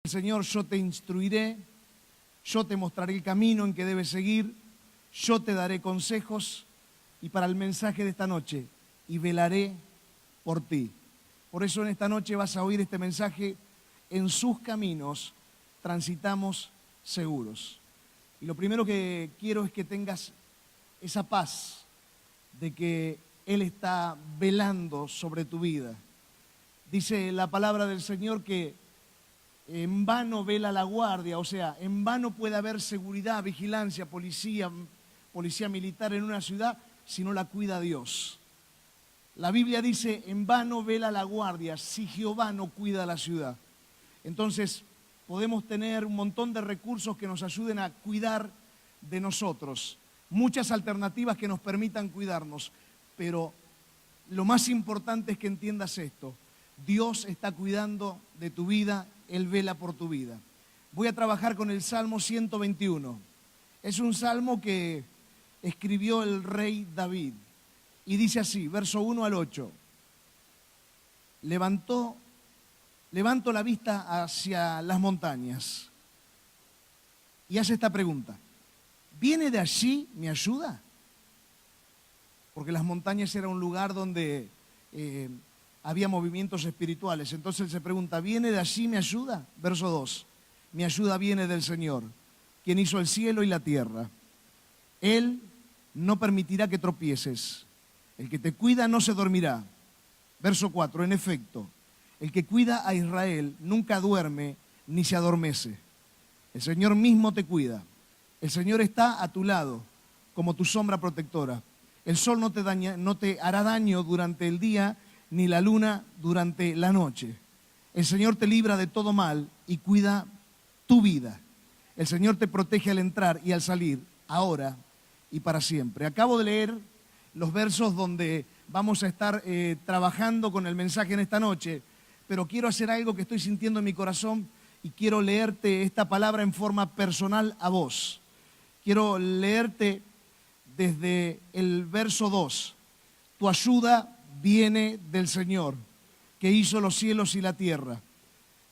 Señor, yo te instruiré, yo te mostraré el camino en que debes seguir, yo te daré consejos y para el mensaje de esta noche, y velaré por ti. Por eso en esta noche vas a oír este mensaje: en sus caminos transitamos seguros. Y lo primero que quiero es que tengas esa paz de que Él está velando sobre tu vida. Dice la palabra del Señor que en vano vela la guardia, o sea, en vano puede haber seguridad, vigilancia, policía militar en una ciudad si no la cuida Dios. La Biblia dice, en vano vela la guardia si Jehová no cuida la ciudad. Entonces, podemos tener un montón de recursos que nos ayuden a cuidar de nosotros, muchas alternativas que nos permitan cuidarnos, pero lo más importante es que entiendas esto: Dios está cuidando de tu vida, Él vela por tu vida. Voy a trabajar con el Salmo 121. Es un salmo que escribió el rey David y dice así, verso 1 al 8. Levanto la vista hacia las montañas y hace esta pregunta: ¿viene de allí mi ayuda? Porque las montañas era un lugar donde había movimientos espirituales. Entonces él se pregunta, ¿viene de allí mi ayuda? Verso 2, mi ayuda viene del Señor, quien hizo el cielo y la tierra. Él no permitirá que tropieces. El que te cuida no se dormirá. Verso 4, en efecto, el que cuida a Israel nunca duerme ni se adormece. El Señor mismo te cuida. El Señor está a tu lado como tu sombra protectora. El sol no te hará daño durante el día, ni la luna durante la noche. El Señor te libra de todo mal y cuida tu vida. El Señor te protege al entrar y al salir, ahora y para siempre. Acabo de leer los versos donde vamos a estar trabajando con el mensaje en esta noche, pero quiero hacer algo que estoy sintiendo en mi corazón y quiero leerte esta palabra en forma personal a vos. Quiero leerte desde el verso 2. Tu ayuda viene del Señor, que hizo los cielos y la tierra.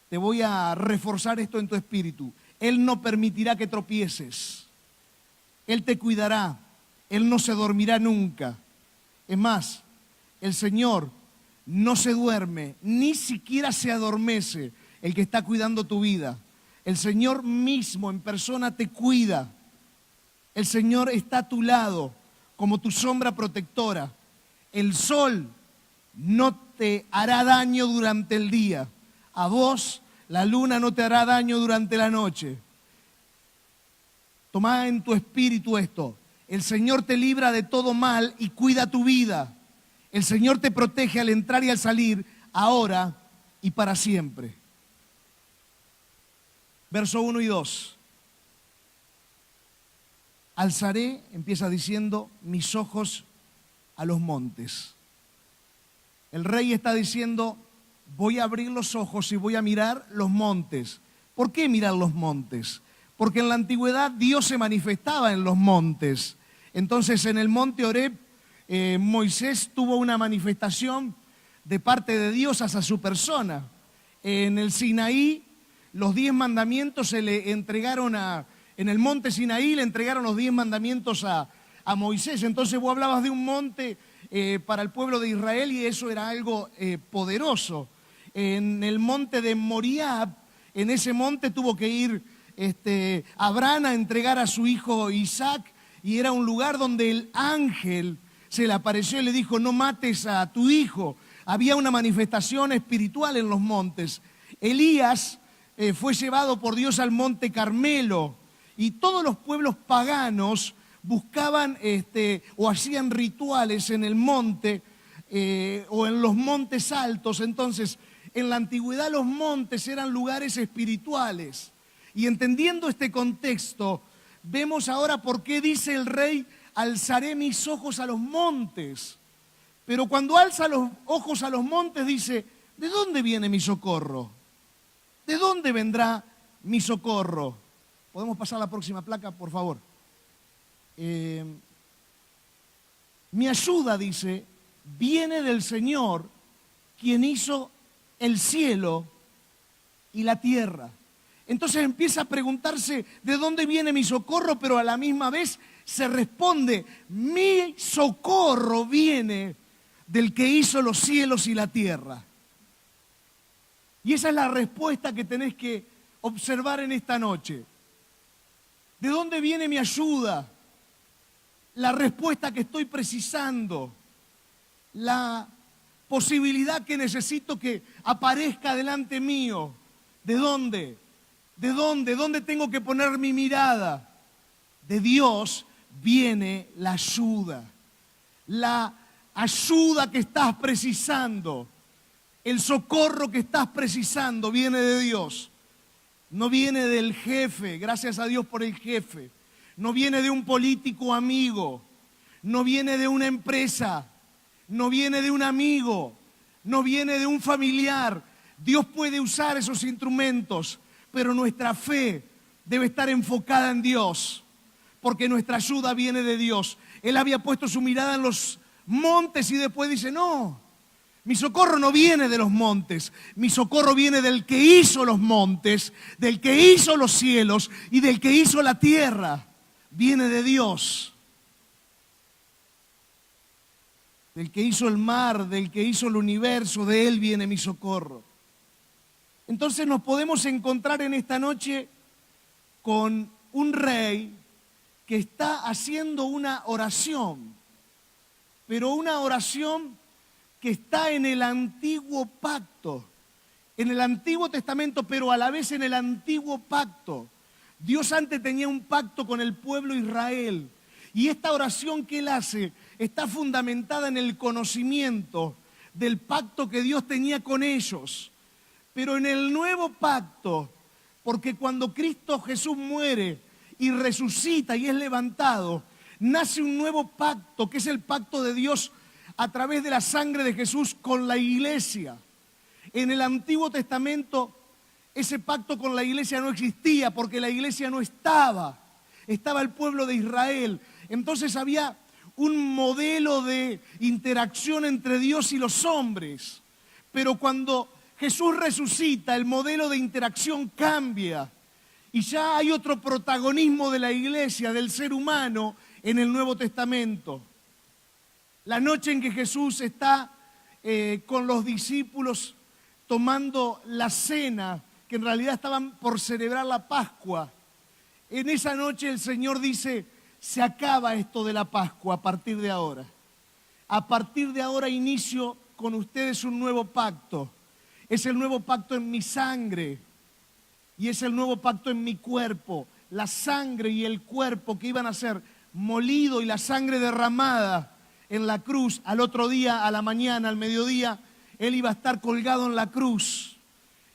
Te voy a reforzar esto en tu espíritu. Él no permitirá que tropieces. Él te cuidará. Él no se dormirá nunca. Es más, el Señor no se duerme, ni siquiera se adormece, el que está cuidando tu vida. El Señor mismo en persona te cuida. El Señor está a tu lado como tu sombra protectora. El sol no te hará daño durante el día. A vos la luna no te hará daño durante la noche. Toma en tu espíritu esto. El Señor te libra de todo mal y cuida tu vida. El Señor te protege al entrar y al salir, ahora y para siempre. Verso 1 y 2. Alzaré, empieza diciendo, mis ojos a los montes. El rey está diciendo, voy a abrir los ojos y voy a mirar los montes. ¿Por qué mirar los montes? Porque en la antigüedad Dios se manifestaba en los montes. Entonces en el monte Horeb, Moisés tuvo una manifestación de parte de Dios hacia su persona. En el Sinaí, los 10 mandamientos se le entregaron en el monte Sinaí le entregaron los 10 mandamientos a Moisés. Entonces vos hablabas de un monte para el pueblo de Israel y eso era algo poderoso. En el monte de Moriab, en ese monte tuvo que ir Abraham a entregar a su hijo Isaac y era un lugar donde el ángel se le apareció y le dijo, no mates a tu hijo. Había una manifestación espiritual en los montes. Elías fue llevado por Dios al monte Carmelo y todos los pueblos paganos buscaban o hacían rituales en el monte o en los montes altos. Entonces, en la antigüedad los montes eran lugares espirituales. Y entendiendo este contexto, vemos ahora por qué dice el rey, alzaré mis ojos a los montes. Pero cuando alza los ojos a los montes dice, ¿de dónde viene mi socorro? ¿De dónde vendrá mi socorro? ¿Podemos pasar a la próxima placa, por favor? Mi ayuda, dice, viene del Señor, quien hizo el cielo y la tierra. Entonces empieza a preguntarse de dónde viene mi socorro, pero a la misma vez se responde, mi socorro viene del que hizo los cielos y la tierra. Y esa es la respuesta que tenés que observar en esta noche. ¿De dónde viene mi ayuda? La respuesta que estoy precisando, la posibilidad que necesito que aparezca delante mío. ¿De dónde? ¿De dónde? ¿Dónde tengo que poner mi mirada? De Dios viene la ayuda. La ayuda que estás precisando, el socorro que estás precisando viene de Dios. No viene del jefe, gracias a Dios por el jefe. No viene de un político amigo, no viene de una empresa, no viene de un amigo, no viene de un familiar. Dios puede usar esos instrumentos, pero nuestra fe debe estar enfocada en Dios, porque nuestra ayuda viene de Dios. Él había puesto su mirada en los montes y después dice, no, mi socorro no viene de los montes, mi socorro viene del que hizo los montes, del que hizo los cielos y del que hizo la tierra. Viene de Dios, del que hizo el mar, del que hizo el universo, de Él viene mi socorro. Entonces nos podemos encontrar en esta noche con un rey que está haciendo una oración, pero una oración que está en el antiguo pacto, en el Antiguo Testamento, pero a la vez en el antiguo pacto. Dios antes tenía un pacto con el pueblo de Israel y esta oración que Él hace está fundamentada en el conocimiento del pacto que Dios tenía con ellos. Pero en el nuevo pacto, porque cuando Cristo Jesús muere y resucita y es levantado, nace un nuevo pacto que es el pacto de Dios a través de la sangre de Jesús con la iglesia. En el Antiguo Testamento ese pacto con la iglesia no existía porque la iglesia no estaba, estaba el pueblo de Israel. Entonces había un modelo de interacción entre Dios y los hombres. Pero cuando Jesús resucita, el modelo de interacción cambia y ya hay otro protagonismo de la iglesia, del ser humano en el Nuevo Testamento. La noche en que Jesús está con los discípulos tomando la cena, que en realidad estaban por celebrar la Pascua. En esa noche el Señor dice, se acaba esto de la Pascua a partir de ahora. A partir de ahora inicio con ustedes un nuevo pacto. Es el nuevo pacto en mi sangre y es el nuevo pacto en mi cuerpo. La sangre y el cuerpo que iban a ser molido y la sangre derramada en la cruz. Al otro día, a la mañana, al mediodía, Él iba a estar colgado en la cruz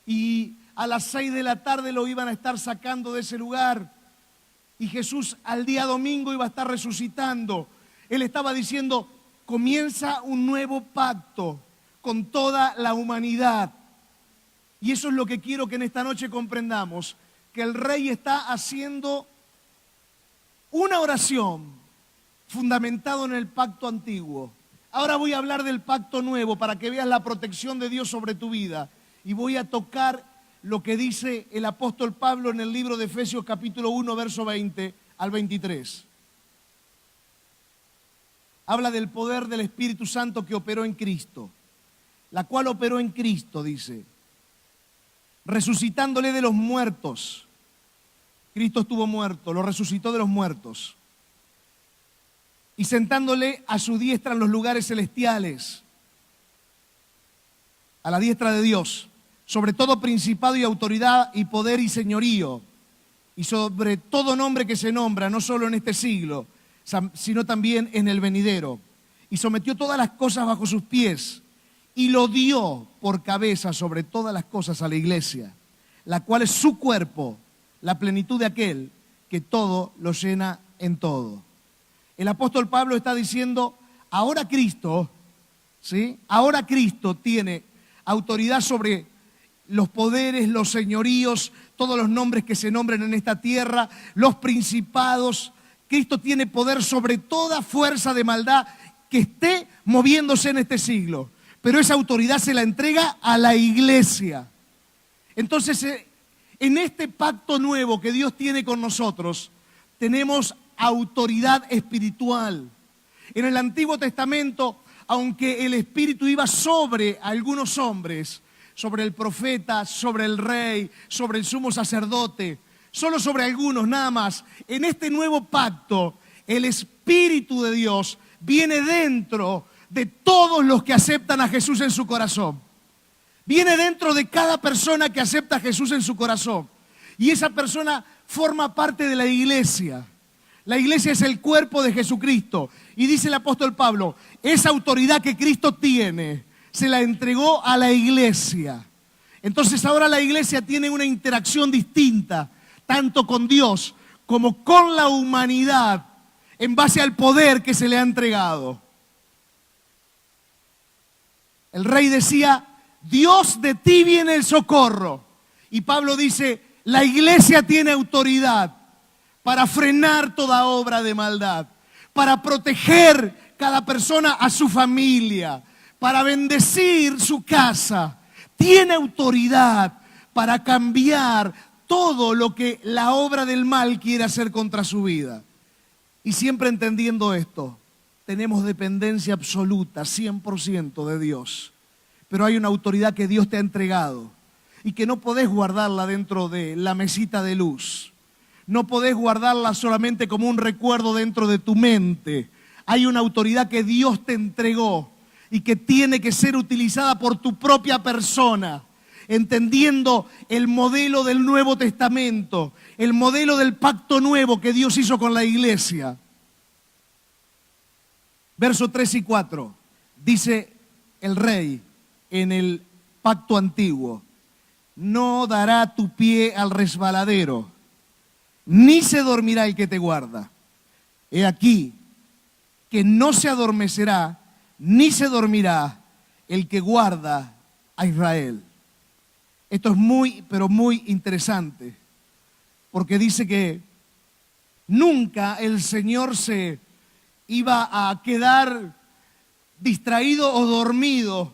y a las 6 de la tarde lo iban a estar sacando de ese lugar y Jesús al día domingo iba a estar resucitando. Él estaba diciendo, comienza un nuevo pacto con toda la humanidad. Y eso es lo que quiero que en esta noche comprendamos, que el rey está haciendo una oración fundamentado en el pacto antiguo. Ahora voy a hablar del pacto nuevo para que veas la protección de Dios sobre tu vida y voy a tocar lo que dice el apóstol Pablo en el libro de Efesios capítulo 1, verso 20 al 23. Habla del poder del Espíritu Santo que operó en Cristo, la cual operó en Cristo, dice, resucitándole de los muertos. Cristo estuvo muerto, lo resucitó de los muertos. Y sentándole a su diestra en los lugares celestiales, a la diestra de Dios, sobre todo principado y autoridad y poder y señorío, y sobre todo nombre que se nombra, no solo en este siglo, sino también en el venidero. Y sometió todas las cosas bajo sus pies, y lo dio por cabeza sobre todas las cosas a la iglesia, la cual es su cuerpo, la plenitud de aquel que todo lo llena en todo. El apóstol Pablo está diciendo, ahora Cristo, ¿sí? Ahora Cristo tiene autoridad sobre los poderes, los señoríos, todos los nombres que se nombren en esta tierra, los principados. Cristo tiene poder sobre toda fuerza de maldad que esté moviéndose en este siglo. Pero esa autoridad se la entrega a la iglesia. Entonces, En este pacto nuevo que Dios tiene con nosotros, tenemos autoridad espiritual. En el Antiguo Testamento, aunque el Espíritu iba sobre algunos hombres, sobre el profeta, sobre el rey, sobre el sumo sacerdote, solo sobre algunos, nada más, en este nuevo pacto, el Espíritu de Dios viene dentro de todos los que aceptan a Jesús en su corazón. Viene dentro de cada persona que acepta a Jesús en su corazón. Y esa persona forma parte de la iglesia. La iglesia es el cuerpo de Jesucristo. Y dice el apóstol Pablo, esa autoridad que Cristo tiene, se la entregó a la iglesia. Entonces ahora la iglesia tiene una interacción distinta, tanto con Dios como con la humanidad, en base al poder que se le ha entregado. El rey decía, Dios, de ti viene el socorro. Y Pablo dice, la iglesia tiene autoridad para frenar toda obra de maldad, para proteger cada persona a su familia, para bendecir su casa. Tiene autoridad para cambiar todo lo que la obra del mal quiere hacer contra su vida. Y siempre entendiendo esto, tenemos dependencia absoluta, 100% de Dios. Pero hay una autoridad que Dios te ha entregado y que no podés guardarla dentro de la mesita de luz. No podés guardarla solamente como un recuerdo dentro de tu mente. Hay una autoridad que Dios te entregó y que tiene que ser utilizada por tu propia persona, entendiendo el modelo del Nuevo Testamento, el modelo del pacto nuevo que Dios hizo con la iglesia. Versos 3 y 4, dice el rey en el pacto antiguo, no dará tu pie al resbaladero, ni se dormirá el que te guarda. He aquí que no se adormecerá, ni se dormirá el que guarda a Israel. Esto es muy, pero muy interesante, porque dice que nunca el Señor se iba a quedar distraído o dormido,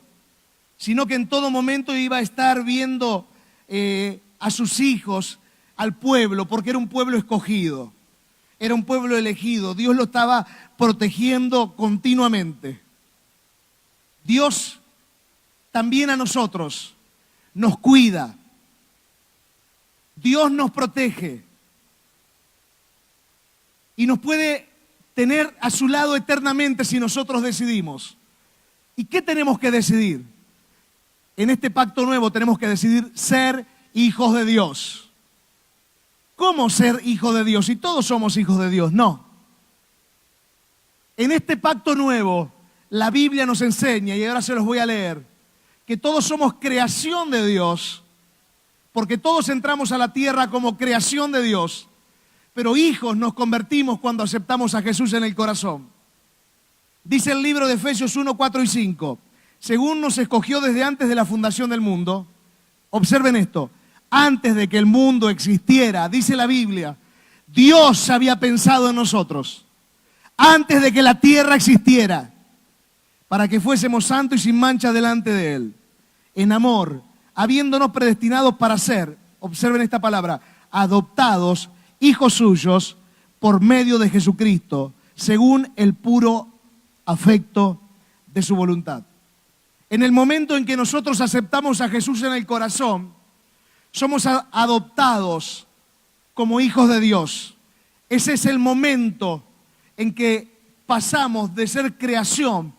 sino que en todo momento iba a estar viendo a sus hijos, al pueblo, porque era un pueblo escogido, era un pueblo elegido. Dios lo estaba protegiendo continuamente. Dios también a nosotros nos cuida. Dios nos protege y nos puede tener a su lado eternamente si nosotros decidimos. ¿Y qué tenemos que decidir? En este pacto nuevo tenemos que decidir ser hijos de Dios. ¿Cómo ser hijo de Dios? Si todos somos hijos de Dios, no. En este pacto nuevo, la Biblia nos enseña, y ahora se los voy a leer, que todos somos creación de Dios, porque todos entramos a la tierra como creación de Dios, pero hijos nos convertimos cuando aceptamos a Jesús en el corazón. Dice el libro de Efesios 1, 4 y 5, según nos escogió desde antes de la fundación del mundo, observen esto, antes de que el mundo existiera, dice la Biblia, Dios había pensado en nosotros, antes de que la tierra existiera, para que fuésemos santos y sin mancha delante de Él, en amor, habiéndonos predestinados para ser, observen esta palabra, adoptados, hijos suyos, por medio de Jesucristo, según el puro afecto de su voluntad. En el momento en que nosotros aceptamos a Jesús en el corazón, somos adoptados como hijos de Dios. Ese es el momento en que pasamos de ser creación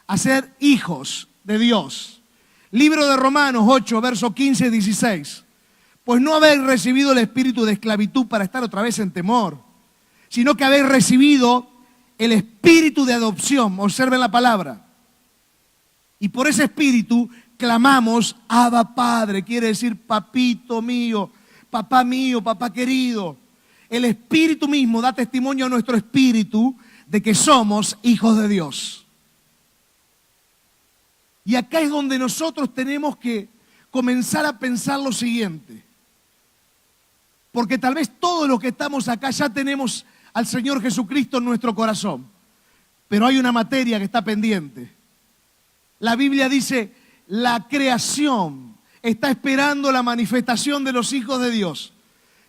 a ser hijos de Dios. Libro de Romanos 8, versos 15 y 16. Pues no habéis recibido el espíritu de esclavitud para estar otra vez en temor, sino que habéis recibido el espíritu de adopción. Observen la palabra. Y por ese espíritu clamamos, Abba Padre, quiere decir papito mío, papá querido. El espíritu mismo da testimonio a nuestro espíritu de que somos hijos de Dios. Y acá es donde nosotros tenemos que comenzar a pensar lo siguiente. Porque tal vez todos los que estamos acá ya tenemos al Señor Jesucristo en nuestro corazón. Pero hay una materia que está pendiente. La Biblia dice, la creación está esperando la manifestación de los hijos de Dios.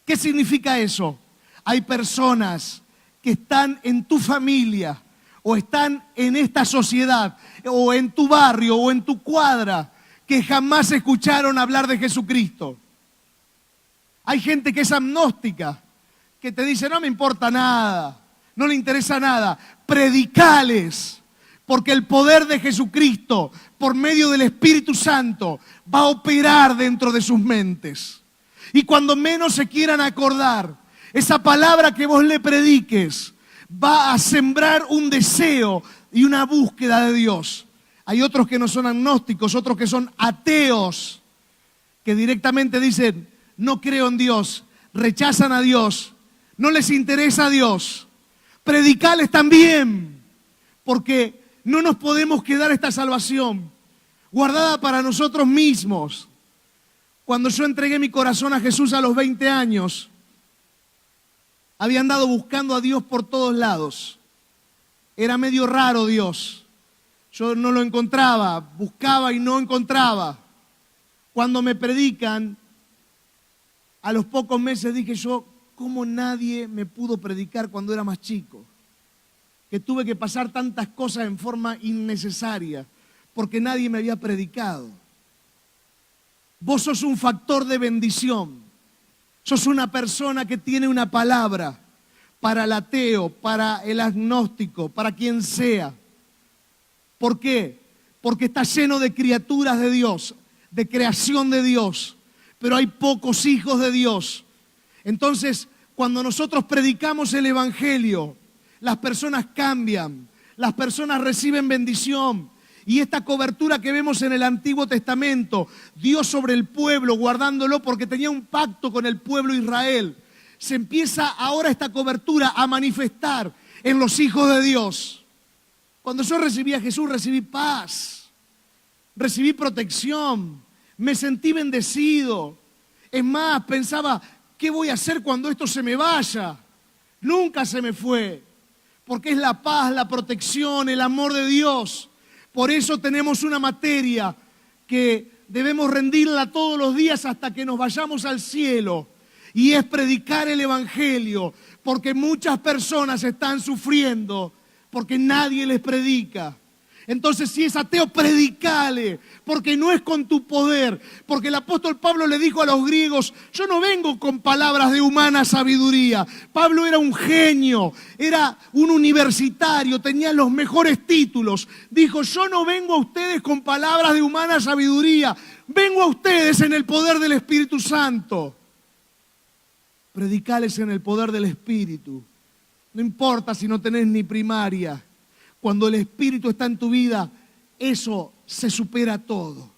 ¿Qué significa eso? Hay personas que están en tu familia o están en esta sociedad o en tu barrio o en tu cuadra que jamás escucharon hablar de Jesucristo. Hay gente que es agnóstica, que te dice, no me importa nada, no le interesa nada. Predicales, porque el poder de Jesucristo, por medio del Espíritu Santo, va a operar dentro de sus mentes. Y cuando menos se quieran acordar, esa palabra que vos le prediques va a sembrar un deseo y una búsqueda de Dios. Hay otros que no son agnósticos, otros que son ateos, que directamente dicen, no creo en Dios, rechazan a Dios, no les interesa a Dios. Predicales también, porque no nos podemos quedar esta salvación guardada para nosotros mismos. Cuando yo entregué mi corazón a Jesús a los 20 años, había andado buscando a Dios por todos lados. Era medio raro Dios. Yo no lo encontraba, buscaba y no encontraba. Cuando me predican, a los pocos meses dije yo, ¿cómo nadie me pudo predicar cuando era más chico? Que tuve que pasar tantas cosas en forma innecesaria, porque nadie me había predicado. Vos sos un factor de bendición. Sos una persona que tiene una palabra para el ateo, para el agnóstico, para quien sea. ¿Por qué? Porque está lleno de criaturas de Dios, de creación de Dios, pero hay pocos hijos de Dios. Entonces, cuando nosotros predicamos el Evangelio, las personas cambian, las personas reciben bendición. Y esta cobertura que vemos en el Antiguo Testamento, Dios sobre el pueblo, guardándolo porque tenía un pacto con el pueblo de Israel, se empieza ahora esta cobertura a manifestar en los hijos de Dios. Cuando yo recibí a Jesús, recibí paz, recibí protección, me sentí bendecido. Es más, pensaba, ¿qué voy a hacer cuando esto se me vaya? Nunca se me fue, porque es la paz, la protección, el amor de Dios. Por eso tenemos una materia que debemos rendirla todos los días hasta que nos vayamos al cielo. Y es predicar el Evangelio, porque muchas personas están sufriendo porque nadie les predica. Entonces, si es ateo, predicale, porque no es con tu poder. Porque el apóstol Pablo le dijo a los griegos, yo no vengo con palabras de humana sabiduría. Pablo era un genio, era un universitario, tenía los mejores títulos. Dijo, yo no vengo a ustedes con palabras de humana sabiduría, vengo a ustedes en el poder del Espíritu Santo. Predicales en el poder del Espíritu. No importa si no tenés ni primaria. Cuando el Espíritu está en tu vida, eso se supera todo.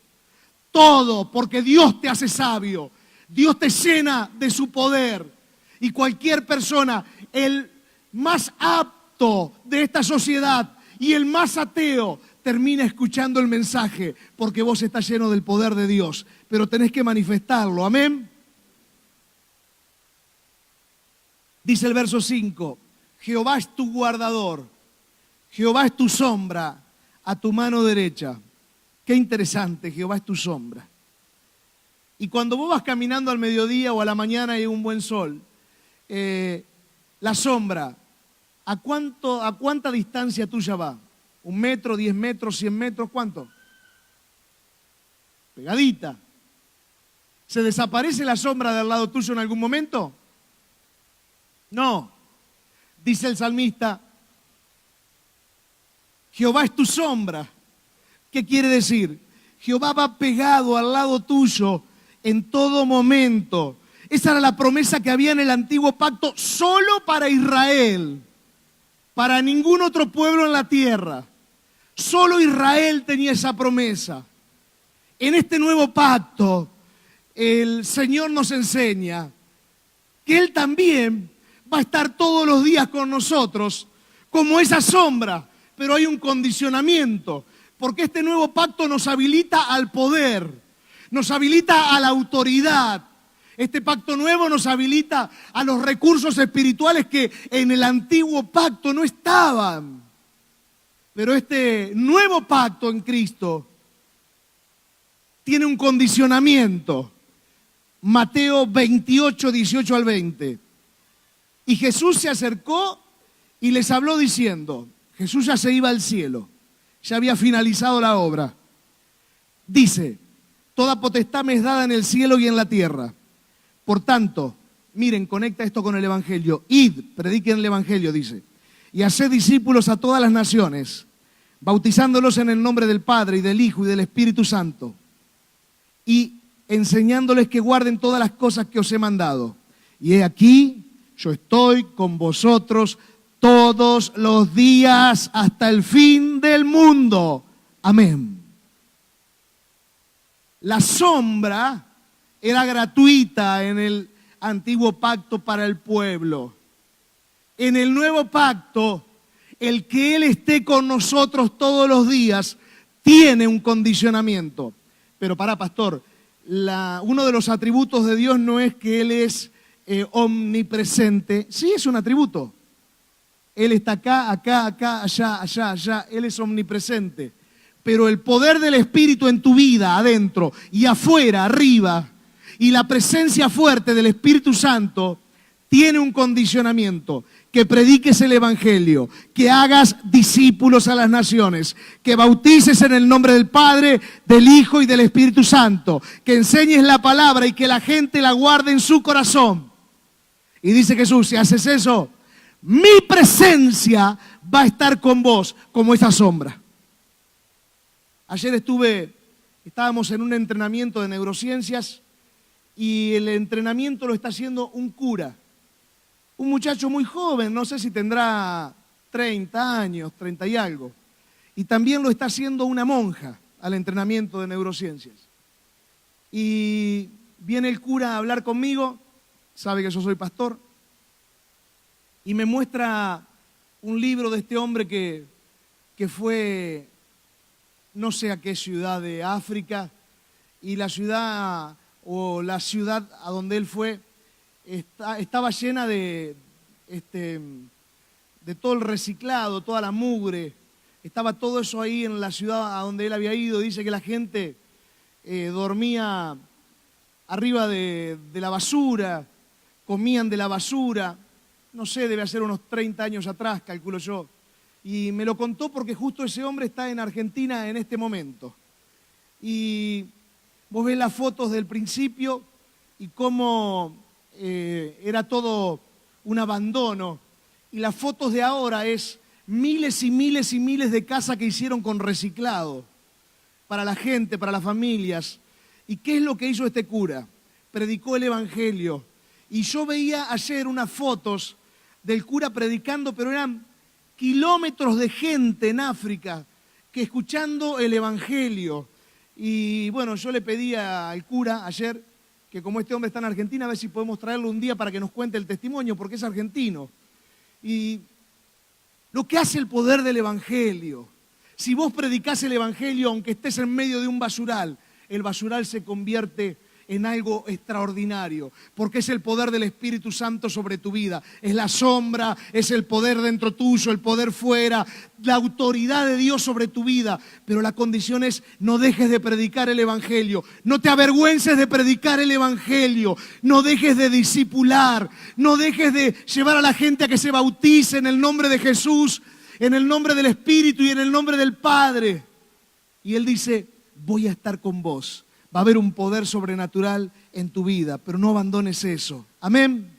Todo, porque Dios te hace sabio. Dios te llena de su poder. Y cualquier persona, el más apto de esta sociedad y el más ateo, termina escuchando el mensaje, porque vos estás lleno del poder de Dios. Pero tenés que manifestarlo, amén. Dice el verso 5, Jehová es tu guardador. Jehová es tu sombra a tu mano derecha. Qué interesante, Jehová es tu sombra. Y cuando vos vas caminando al mediodía o a la mañana y hay un buen sol, la sombra, ¿a cuánta distancia tuya va? ¿1 metro, 10 metros, 100 metros? ¿Cuánto? Pegadita. ¿Se desaparece la sombra del lado tuyo en algún momento? No. Dice el salmista, Jehová es tu sombra. ¿Qué quiere decir? Jehová va pegado al lado tuyo en todo momento. Esa era la promesa que había en el antiguo pacto solo para Israel, para ningún otro pueblo en la tierra. Solo Israel tenía esa promesa. En este nuevo pacto, el Señor nos enseña que Él también va a estar todos los días con nosotros como esa sombra. Pero hay un condicionamiento, porque este nuevo pacto nos habilita al poder, nos habilita a la autoridad. Este pacto nuevo nos habilita a los recursos espirituales que en el antiguo pacto no estaban. Pero este nuevo pacto en Cristo tiene un condicionamiento. Mateo 28, 18 al 20. Y Jesús se acercó y les habló diciendo, Jesús ya se iba al cielo, ya había finalizado la obra. Dice, toda potestad me es dada en el cielo y en la tierra. Por tanto, miren, conecta esto con el Evangelio. Id, prediquen el Evangelio, dice, y haced discípulos a todas las naciones, bautizándolos en el nombre del Padre y del Hijo y del Espíritu Santo, y enseñándoles que guarden todas las cosas que os he mandado. Y he aquí, yo estoy con vosotros todos los días hasta el fin del mundo. Amén. La sombra era gratuita en el antiguo pacto para el pueblo. En el nuevo pacto, el que Él esté con nosotros todos los días tiene un condicionamiento. Pero pastor, uno de los atributos de Dios no es que Él es omnipresente. Sí, es un atributo. Él está acá, allá, allá, allá. Él es omnipresente. Pero el poder del Espíritu en tu vida, adentro y afuera, arriba, y la presencia fuerte del Espíritu Santo, tiene un condicionamiento. Que prediques el Evangelio, que hagas discípulos a las naciones, que bautices en el nombre del Padre, del Hijo y del Espíritu Santo, que enseñes la palabra y que la gente la guarde en su corazón. Y dice Jesús, si haces eso, mi presencia va a estar con vos como esa sombra. Ayer estábamos en un entrenamiento de neurociencias y el entrenamiento lo está haciendo un cura. Un muchacho muy joven, no sé si tendrá 30 años, 30 y algo. Y también lo está haciendo una monja al entrenamiento de neurociencias. Y viene el cura a hablar conmigo, sabe que yo soy pastor, y me muestra un libro de este hombre que fue, no sé a qué ciudad de África, y la ciudad a donde él fue, estaba llena de todo el reciclado, toda la mugre. Estaba todo eso ahí en la ciudad a donde él había ido. Dice que la gente dormía arriba de la basura, comían de la basura. No sé, debe ser unos 30 años atrás, calculo yo. Y me lo contó porque justo ese hombre está en Argentina en este momento. Y vos ves las fotos del principio y cómo era todo un abandono. Y las fotos de ahora es miles y miles y miles de casas que hicieron con reciclado para la gente, para las familias. ¿Y qué es lo que hizo este cura? Predicó el Evangelio. Y yo veía ayer unas fotos del cura predicando, pero eran kilómetros de gente en África que escuchando el Evangelio. Y bueno, yo le pedí al cura ayer que como este hombre está en Argentina, a ver si podemos traerlo un día para que nos cuente el testimonio, porque es argentino. Y lo que hace el poder del Evangelio, si vos predicás el Evangelio, aunque estés en medio de un basural, el basural se convierte en algo extraordinario, porque es el poder del Espíritu Santo sobre tu vida. Es la sombra, es el poder dentro tuyo, el poder fuera, la autoridad de Dios sobre tu vida. Pero la condición es, no dejes de predicar el Evangelio, no te avergüences de predicar el Evangelio, no dejes de discipular, no dejes de llevar a la gente a que se bautice en el nombre de Jesús, en el nombre del Espíritu y en el nombre del Padre. Y Él dice, voy a estar con vos. Va a haber un poder sobrenatural en tu vida, pero no abandones eso. Amén.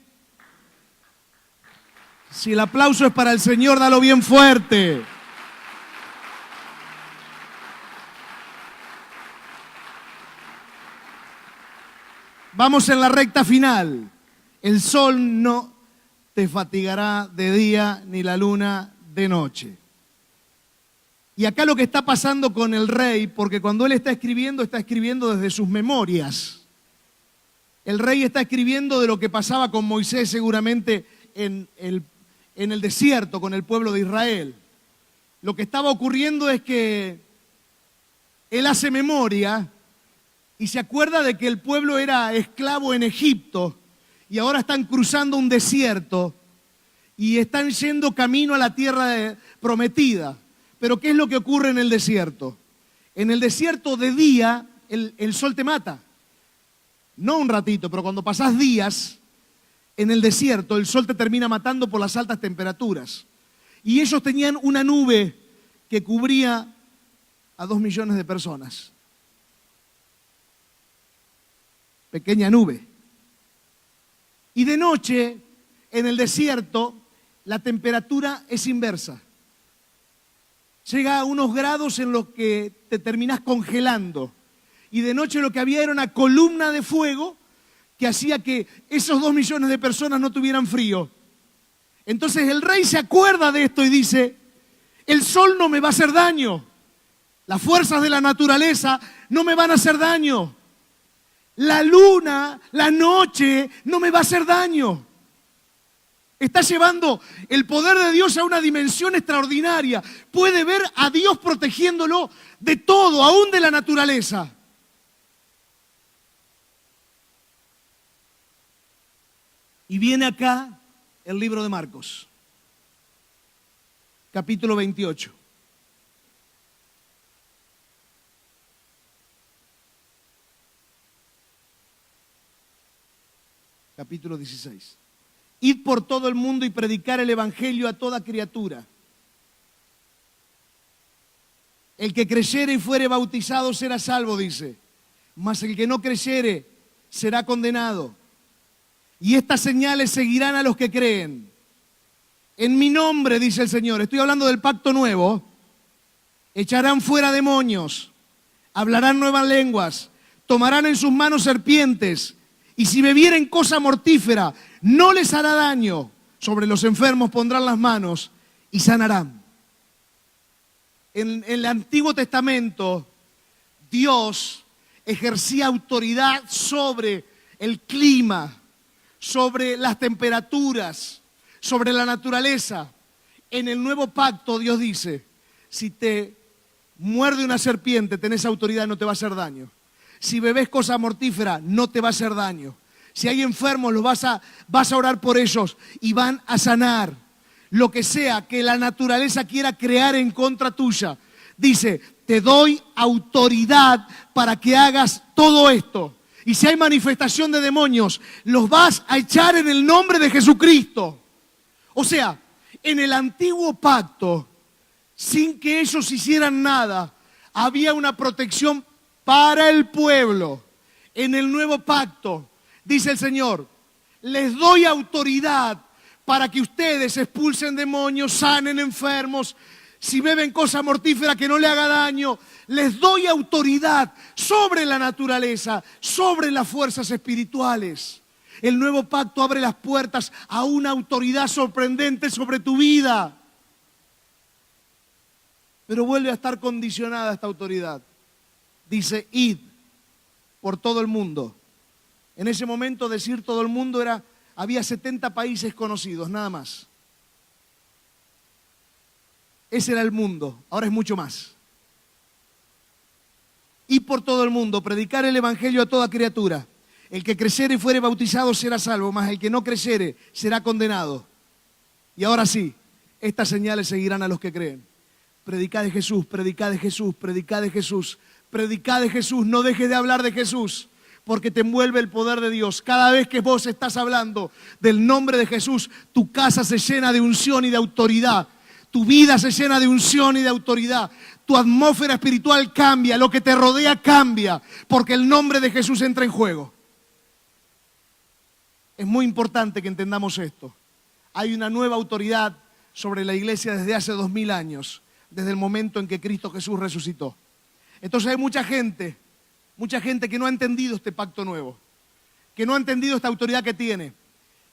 Si el aplauso es para el Señor, dalo bien fuerte. Vamos en la recta final. El sol no te fatigará de día ni la luna de noche. Y acá lo que está pasando con el rey, porque cuando él está escribiendo desde sus memorias. El rey está escribiendo de lo que pasaba con Moisés seguramente en el desierto con el pueblo de Israel. Lo que estaba ocurriendo es que él hace memoria y se acuerda de que el pueblo era esclavo en Egipto y ahora están cruzando un desierto y están yendo camino a la tierra prometida. Pero ¿qué es lo que ocurre en el desierto? En el desierto de día el sol te mata. No un ratito, pero cuando pasás días en el desierto, el sol te termina matando por las altas temperaturas. Y ellos tenían una nube que cubría a 2 millones de personas. Pequeña nube. Y de noche, en el desierto, la temperatura es inversa. Llega a unos grados en los que te terminás congelando. Y de noche lo que había era una columna de fuego que hacía que esos 2 millones de personas no tuvieran frío. Entonces el rey se acuerda de esto y dice, el sol no me va a hacer daño. Las fuerzas de la naturaleza no me van a hacer daño. La luna, la noche, no me va a hacer daño. Está llevando el poder de Dios a una dimensión extraordinaria. Puede ver a Dios protegiéndolo de todo, aún de la naturaleza. Y viene acá el libro de Marcos, capítulo 28. Capítulo 16. Id por todo el mundo y predicar el evangelio a toda criatura. El que creyere y fuere bautizado será salvo, dice. Mas el que no creyere será condenado. Y estas señales seguirán a los que creen. En mi nombre, dice el Señor, estoy hablando del pacto nuevo, echarán fuera demonios, hablarán nuevas lenguas, tomarán en sus manos serpientes, y si bebieren cosa mortífera, no les hará daño. Sobre los enfermos pondrán las manos y sanarán. En el Antiguo Testamento, Dios ejercía autoridad sobre el clima, sobre las temperaturas, sobre la naturaleza. En el Nuevo Pacto, Dios dice, si te muerde una serpiente, tenés autoridad, no te va a hacer daño. Si bebés cosa mortífera, no te va a hacer daño. Si hay enfermos, vas a orar por ellos y van a sanar. Lo que sea que la naturaleza quiera crear en contra tuya, dice, te doy autoridad para que hagas todo esto. Y si hay manifestación de demonios, los vas a echar en el nombre de Jesucristo. O sea, en el antiguo pacto, sin que ellos hicieran nada, había una protección para el pueblo. En el nuevo pacto, dice el Señor, les doy autoridad para que ustedes expulsen demonios, sanen enfermos, si beben cosa mortífera que no le haga daño. Les doy autoridad sobre la naturaleza, sobre las fuerzas espirituales. El nuevo pacto abre las puertas a una autoridad sorprendente sobre tu vida. Pero vuelve a estar condicionada esta autoridad. Dice, id por todo el mundo. En ese momento decir todo el mundo había 70 países conocidos, nada más. Ese era el mundo, ahora es mucho más. Y por todo el mundo, predicar el evangelio a toda criatura. El que creyere y fuere bautizado será salvo, mas el que no creyere será condenado. Y ahora sí, estas señales seguirán a los que creen. Predicad de Jesús, predicad de Jesús, predicad de Jesús, predicad de Jesús. No dejes de hablar de Jesús, porque te envuelve el poder de Dios. Cada vez que vos estás hablando del nombre de Jesús, tu casa se llena de unción y de autoridad. Tu vida se llena de unción y de autoridad. Tu atmósfera espiritual cambia, lo que te rodea cambia, porque el nombre de Jesús entra en juego. Es muy importante que entendamos esto. Hay una nueva autoridad sobre la iglesia desde hace 2000 años, desde el momento en que Cristo Jesús resucitó. Entonces hay mucha gente que no ha entendido este pacto nuevo, que no ha entendido esta autoridad que tiene,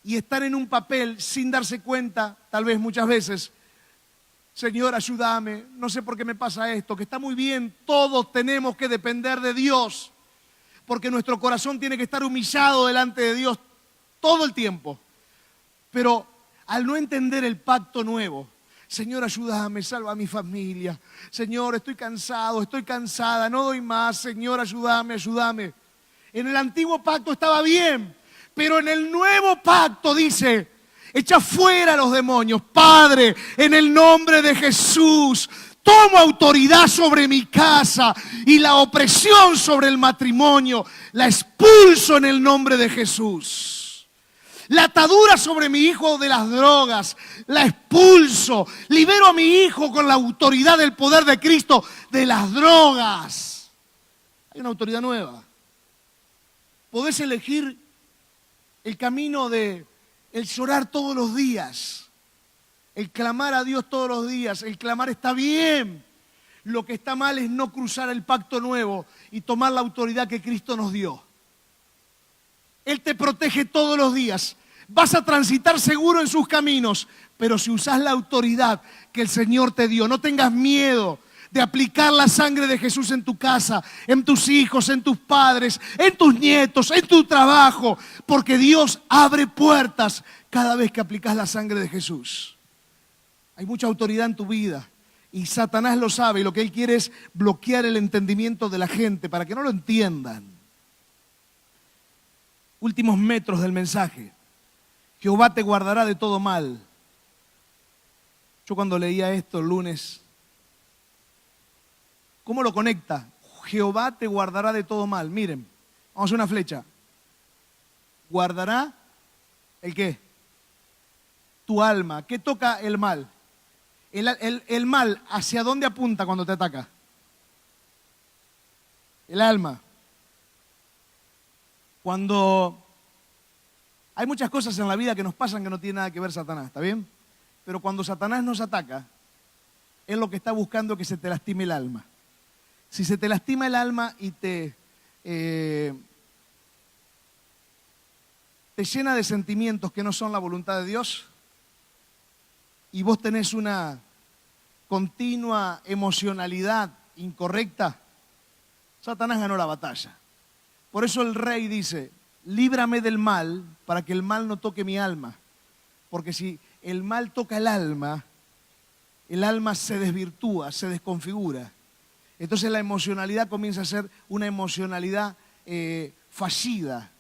y están en un papel sin darse cuenta, tal vez muchas veces, Señor, ayúdame, no sé por qué me pasa esto, que está muy bien, todos tenemos que depender de Dios, porque nuestro corazón tiene que estar humillado delante de Dios todo el tiempo. Pero al no entender el pacto nuevo, Señor, ayúdame, salva a mi familia. Señor, estoy cansado, estoy cansada, no doy más. Señor, ayúdame, ayúdame. En el antiguo pacto estaba bien, pero en el nuevo pacto dice, echa fuera a los demonios. Padre, en el nombre de Jesús, Tomo autoridad sobre mi casa y la opresión sobre el matrimonio la expulso en el nombre de Jesús. La atadura sobre mi hijo de las drogas la expulso. Libero a mi hijo con la autoridad del poder de Cristo de las drogas. Hay una autoridad nueva. Podés elegir el camino de el llorar todos los días, el clamar a Dios todos los días. El clamar está bien. Lo que está mal es no cruzar el pacto nuevo y tomar la autoridad que Cristo nos dio. Él te protege todos los días. Vas a transitar seguro en sus caminos, pero si usás la autoridad que el Señor te dio, no tengas miedo de aplicar la sangre de Jesús en tu casa, en tus hijos, en tus padres, en tus nietos, en tu trabajo, porque Dios abre puertas cada vez que aplicas la sangre de Jesús. Hay mucha autoridad en tu vida y Satanás lo sabe, y lo que él quiere es bloquear el entendimiento de la gente para que no lo entiendan. Últimos metros del mensaje. Jehová te guardará de todo mal. Yo cuando leía esto el lunes, ¿cómo lo conecta? Jehová te guardará de todo mal. Miren, vamos a hacer una flecha. ¿Guardará el qué? Tu alma. ¿Qué toca el mal? El mal, ¿hacia dónde apunta cuando te ataca? El alma. Cuando hay muchas cosas en la vida que nos pasan que no tienen nada que ver Satanás, ¿está bien? Pero cuando Satanás nos ataca, él lo que está buscando es que se te lastime el alma. Si se te lastima el alma y te llena de sentimientos que no son la voluntad de Dios, y vos tenés una continua emocionalidad incorrecta, Satanás ganó la batalla. Por eso el rey dice, líbrame del mal para que el mal no toque mi alma. Porque si el mal toca el alma se desvirtúa, se desconfigura. Entonces la emocionalidad comienza a ser una emocionalidad fallida,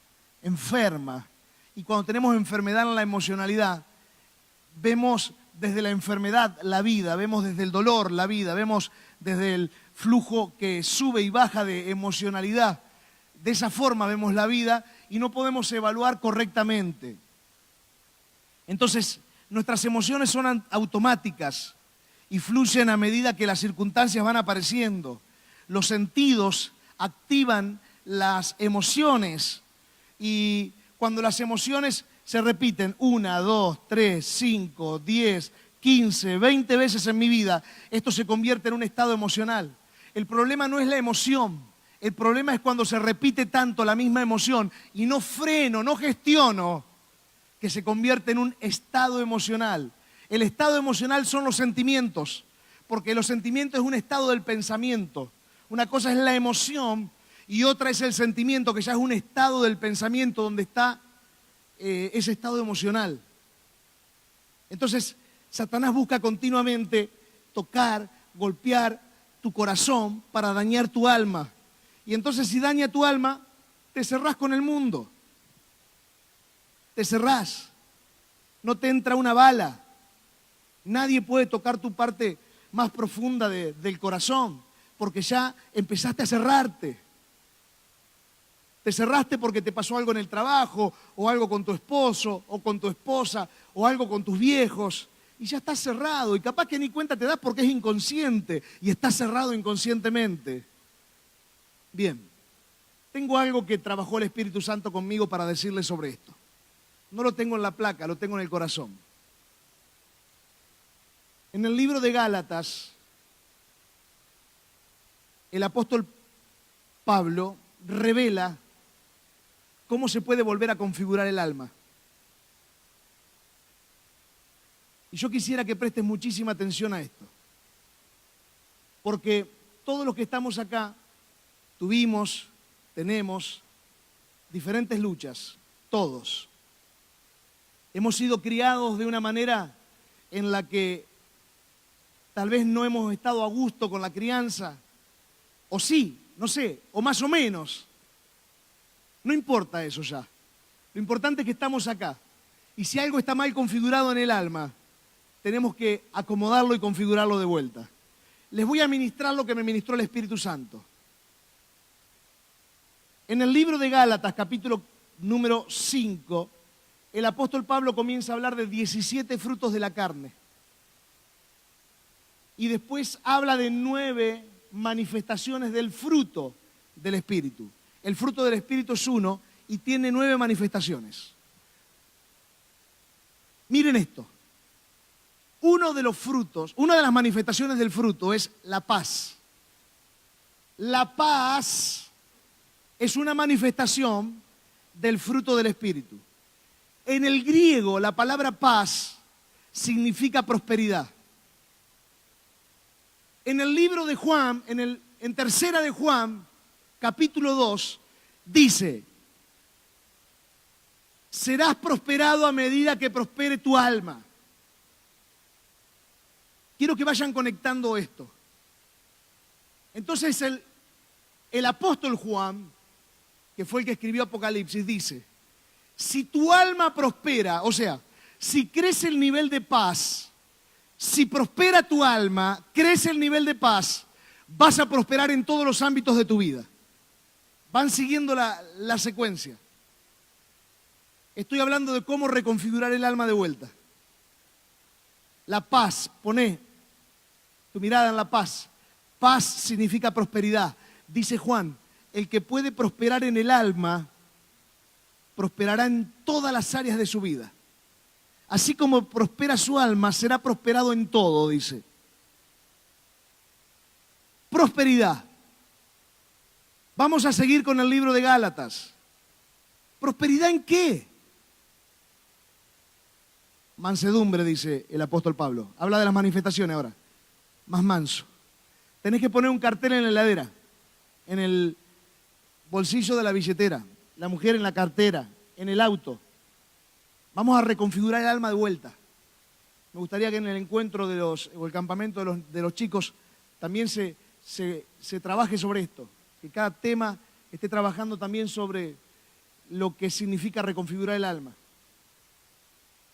enferma. Y cuando tenemos enfermedad en la emocionalidad, vemos desde la enfermedad la vida, vemos desde el dolor la vida, vemos desde el flujo que sube y baja de emocionalidad. De esa forma vemos la vida y no podemos evaluar correctamente. Entonces, nuestras emociones son automáticas y fluyen a medida que las circunstancias van apareciendo. Los sentidos activan las emociones y cuando las emociones se repiten 1, 2, 3, 5, 10, 15, 20 veces en mi vida, esto se convierte en un estado emocional. El problema no es la emoción, el problema es cuando se repite tanto la misma emoción y no freno, no gestiono, que se convierte en un estado emocional. El estado emocional son los sentimientos, porque los sentimientos es un estado del pensamiento. Una cosa es la emoción y otra es el sentimiento, que ya es un estado del pensamiento donde está ese estado emocional. Entonces, Satanás busca continuamente tocar, golpear tu corazón para dañar tu alma. Y entonces si daña tu alma, te cerrás con el mundo. Te cerrás. No te entra una bala. Nadie puede tocar tu parte más profunda del corazón, porque ya empezaste a cerrarte. Te cerraste porque te pasó algo en el trabajo, o algo con tu esposo, o con tu esposa, o algo con tus viejos, y ya estás cerrado, y capaz que ni cuenta te das porque es inconsciente, y estás cerrado inconscientemente. Bien, tengo algo que trabajó el Espíritu Santo conmigo para decirles sobre esto. No lo tengo en la placa, lo tengo en el corazón. En el libro de Gálatas, el apóstol Pablo revela cómo se puede volver a configurar el alma. Y yo quisiera que prestes muchísima atención a esto. Porque todos los que estamos acá tuvimos, tenemos diferentes luchas, todos. Hemos sido criados de una manera en la que tal vez no hemos estado a gusto con la crianza, o sí, no sé, o más o menos. No importa eso ya. Lo importante es que estamos acá. Y si algo está mal configurado en el alma, tenemos que acomodarlo y configurarlo de vuelta. les voy a ministrar lo que me ministró el Espíritu Santo. En el libro de Gálatas, capítulo número 5, el apóstol Pablo comienza a hablar de 17 frutos de la carne. Y después habla de 9 manifestaciones del fruto del Espíritu. El fruto del Espíritu es uno y tiene 9 manifestaciones. Miren esto. Uno de los frutos, una de las manifestaciones del fruto es la paz. La paz es una manifestación del fruto del Espíritu. En el griego, la palabra paz significa prosperidad. En el libro de Juan, en tercera de Juan, capítulo 2, dice: serás prosperado a medida que prospere tu alma. Quiero que vayan conectando esto. Entonces el apóstol Juan, que fue el que escribió Apocalipsis, dice: si tu alma prospera, o sea, si crece el nivel de paz, si prospera tu alma, crece el nivel de paz, vas a prosperar en todos los ámbitos de tu vida. Van siguiendo la secuencia. Estoy hablando de cómo reconfigurar el alma de vuelta. La paz, poné tu mirada en la paz. Paz significa prosperidad. Dice Juan, el que puede prosperar en el alma, prosperará en todas las áreas de su vida. Así como prospera su alma, será prosperado en todo, dice. Prosperidad. Vamos a seguir con el libro de Gálatas. ¿Prosperidad en qué? Mansedumbre, dice el apóstol Pablo. Habla de las manifestaciones ahora. Más manso. Tenés que poner un cartel en la heladera, en el bolsillo de la billetera, la mujer en la cartera, en el auto. Vamos a reconfigurar el alma de vuelta. Me gustaría que en el encuentro o el campamento de los chicos también se trabaje sobre esto. Que cada tema esté trabajando también sobre lo que significa reconfigurar el alma.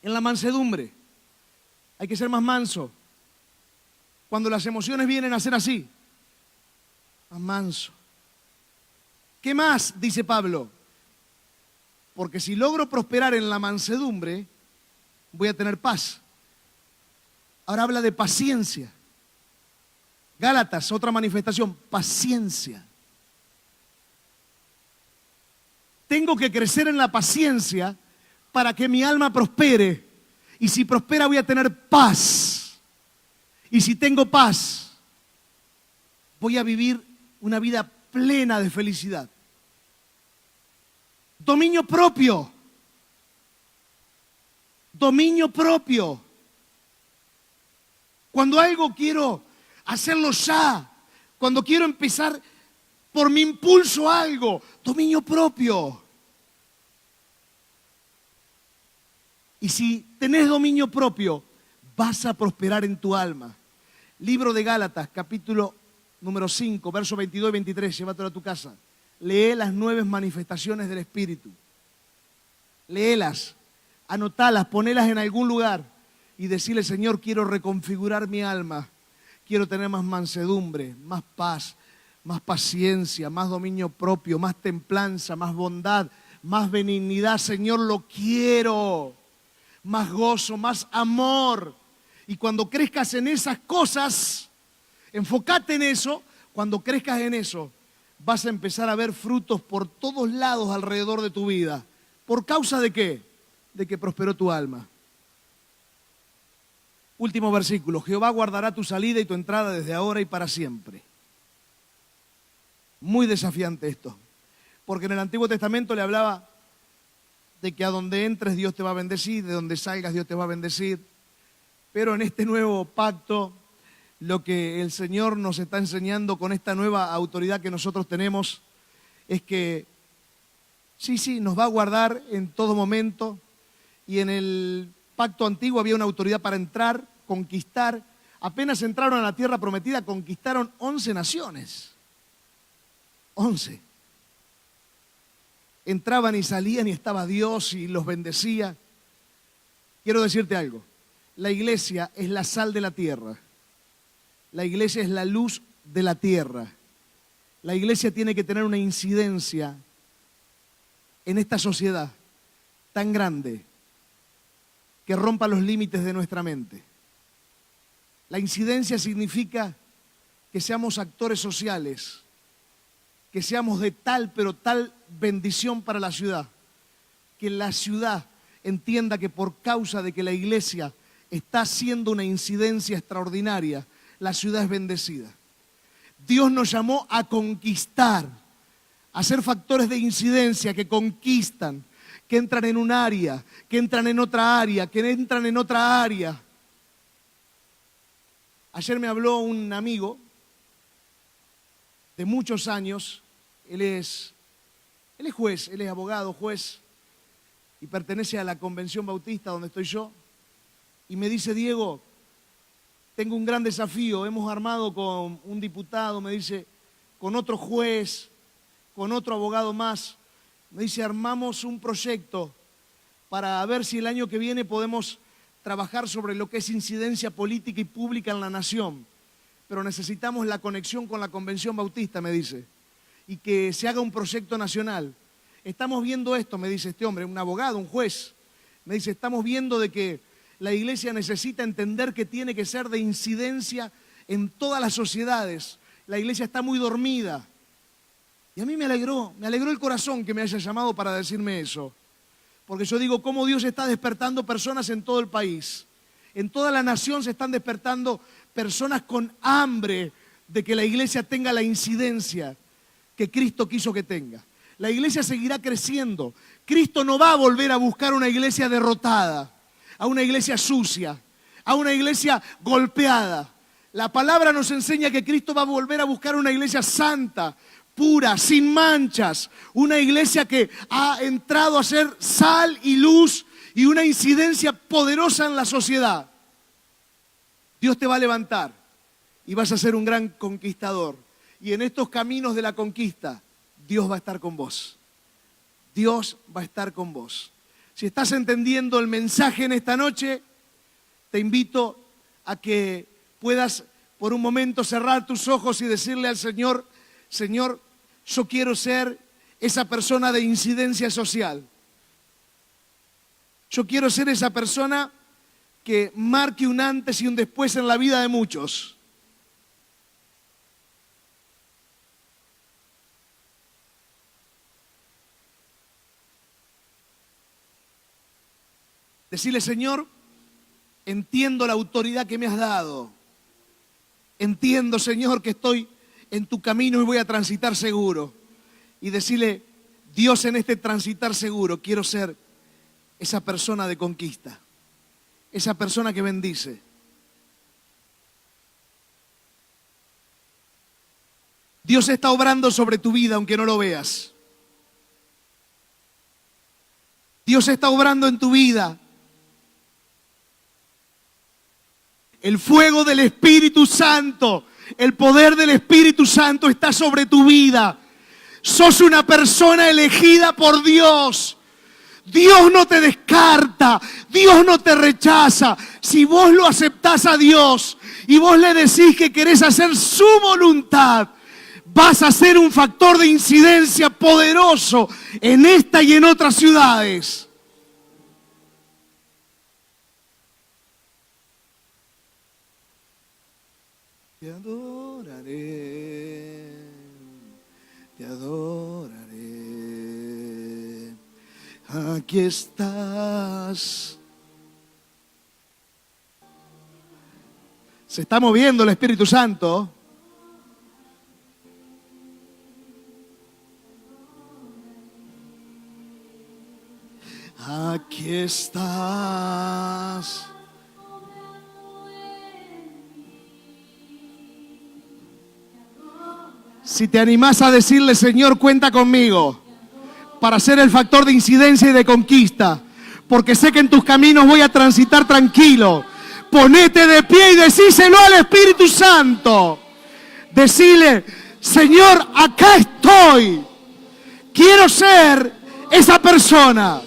En la mansedumbre, hay que ser más manso. Cuando las emociones vienen a ser así, más manso. ¿Qué más? Dice Pablo. Porque si logro prosperar en la mansedumbre, voy a tener paz. Ahora habla de paciencia. Gálatas, otra manifestación, paciencia. Tengo que crecer en la paciencia para que mi alma prospere. Y si prospera voy a tener paz. Y si tengo paz, voy a vivir una vida plena de felicidad. Dominio propio. Dominio propio. Cuando algo quiero hacerlo ya, cuando quiero empezar por mi impulso algo, dominio propio. Y si tenés dominio propio, vas a prosperar en tu alma. Libro de Gálatas, capítulo número 5, versos 22 y 23, llévatelo a tu casa. Lee las 9 manifestaciones del Espíritu. Léelas, anotalas, ponelas en algún lugar y decirle: Señor, quiero reconfigurar mi alma. Quiero tener más mansedumbre, más paz, más paciencia, más dominio propio, más templanza, más bondad, más benignidad. Señor, lo quiero. Más gozo, más amor. Y cuando crezcas en esas cosas, enfócate en eso. Cuando crezcas en eso, vas a empezar a ver frutos por todos lados alrededor de tu vida. ¿Por causa de qué? De que prosperó tu alma. Último versículo. Jehová guardará tu salida y tu entrada desde ahora y para siempre. Muy desafiante esto. Porque en el Antiguo Testamento le hablaba de que a donde entres Dios te va a bendecir, de donde salgas Dios te va a bendecir. Pero en este nuevo pacto, lo que el Señor nos está enseñando con esta nueva autoridad que nosotros tenemos es que sí, nos va a guardar en todo momento. Y en el pacto antiguo había una autoridad para entrar, conquistar. Apenas entraron a la tierra prometida, conquistaron 11 naciones. 11. Entraban y salían y estaba Dios y los bendecía. Quiero decirte algo. La iglesia es la sal de la tierra. La iglesia es la luz de la tierra. La iglesia tiene que tener una incidencia en esta sociedad tan grande que rompa los límites de nuestra mente. La incidencia significa que seamos actores sociales, que seamos de tal, pero tal bendición para la ciudad, que la ciudad entienda que por causa de que la iglesia está haciendo una incidencia extraordinaria, la ciudad es bendecida. Dios nos llamó a conquistar, a ser factores de incidencia que conquistan, que entran en un área, que entran en otra área, que entran en otra área. Ayer me habló un amigo de muchos años, él es juez, él es abogado, juez, y pertenece a la Convención Bautista donde estoy yo, y me dice: Diego, tengo un gran desafío, hemos armado con un diputado, me dice, con otro juez, con otro abogado más, me dice, armamos un proyecto para ver si el año que viene podemos trabajar sobre lo que es incidencia política y pública en la nación, pero necesitamos la conexión con la Convención Bautista, me dice, y que se haga un proyecto nacional. Estamos viendo esto, me dice este hombre, un abogado, un juez, me dice, estamos viendo de que la iglesia necesita entender que tiene que ser de incidencia en todas las sociedades. La iglesia está muy dormida. Y a mí me alegró el corazón que me haya llamado para decirme eso. Porque yo digo, cómo Dios está despertando personas en todo el país. En toda la nación se están despertando personas con hambre de que la iglesia tenga la incidencia que Cristo quiso que tenga. La iglesia seguirá creciendo. Cristo no va a volver a buscar una iglesia derrotada, a una iglesia sucia, a una iglesia golpeada. La palabra nos enseña que Cristo va a volver a buscar una iglesia santa, pura, sin manchas, una iglesia que ha entrado a ser sal y luz y una incidencia poderosa en la sociedad. Dios te va a levantar y vas a ser un gran conquistador. Y en estos caminos de la conquista, Dios va a estar con vos. Dios va a estar con vos. Si estás entendiendo el mensaje en esta noche, te invito a que puedas por un momento cerrar tus ojos y decirle al Señor: Señor, yo quiero ser esa persona de incidencia social. Yo quiero ser esa persona que marque un antes y un después en la vida de muchos. Decirle: Señor, entiendo la autoridad que me has dado. Entiendo, Señor, que estoy en tu camino y voy a transitar seguro. Y decirle: Dios, en este transitar seguro quiero ser esa persona de conquista, esa persona que bendice. Dios está obrando sobre tu vida aunque no lo veas. Dios está obrando en tu vida. El fuego del Espíritu Santo, el poder del Espíritu Santo está sobre tu vida. Sos una persona elegida por Dios. Dios no te descarta, Dios no te rechaza. Si vos lo aceptás a Dios y vos le decís que querés hacer su voluntad, vas a ser un factor de incidencia poderoso en esta y en otras ciudades. Te adoraré, te adoraré. Aquí estás. Se está moviendo el Espíritu Santo. Aquí estás. Si te animás a decirle: Señor, cuenta conmigo para ser el factor de incidencia y de conquista, porque sé que en tus caminos voy a transitar tranquilo. Ponete de pie y decíselo al Espíritu Santo. Decile: Señor, acá estoy. Quiero ser esa persona.